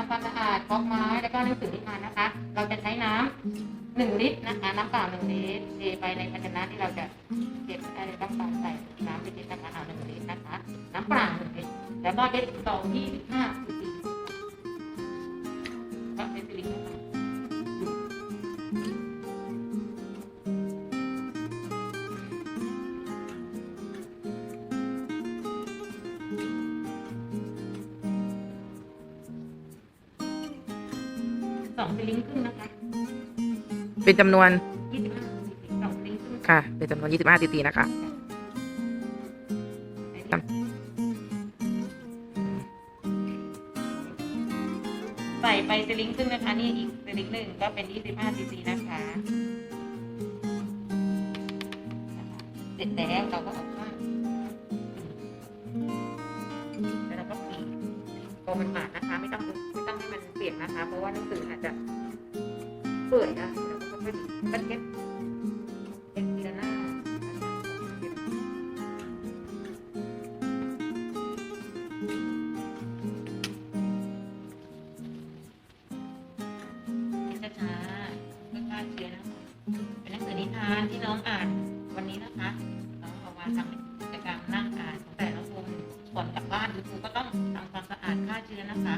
ำความสะอาดบล็อกไม้แล้วก็หนังสือนิทานนะคะเราจะใช้น้ำ1 ลิตรนะคะน้ำเปล่า1 ลิตรเทไปในภาชนะที่เราจะเก็บได้ต้องการใส่น้ำ1 ลิตรนะคะเอา1 ลิตรนะคะน้ำเปล่า1 ลิตรแล้วก็เด็ดต่อ25 cc ก็เด็ดลิตรนะคะ2 สลิงครึ่งนะคะเป็นจำนวน25 cc 2 สลิงครึ่งค่ะเป็นจำนวน25 cc นะคะใส่ไปสลิงครึ่งนะคะนี่อีกสลิงหนึ่งก็เป็น25 cc นะคะเสร็จแล้วเราก็เอาข้างแล้วเราก็ปีพอมันหมาดนะคะไม่ต้องให้มันเปียกนะคะเพราะว่าหนังสืออาจจะเปื่อยนะแล้วก็ค่อยๆก็เช็ดทีละหน้าช้าๆก็ฆ่าเชื้อนะคะเป็นหนังสือนิทานที่น้องอ่านวันนี้นะคะน้องเอามาทำกิจกรรมนั่งอ่านของแต่ละคนก่อนกลับบ้านครูก็ต้องทำความสะอาดฆ่าเชื้อนะคะ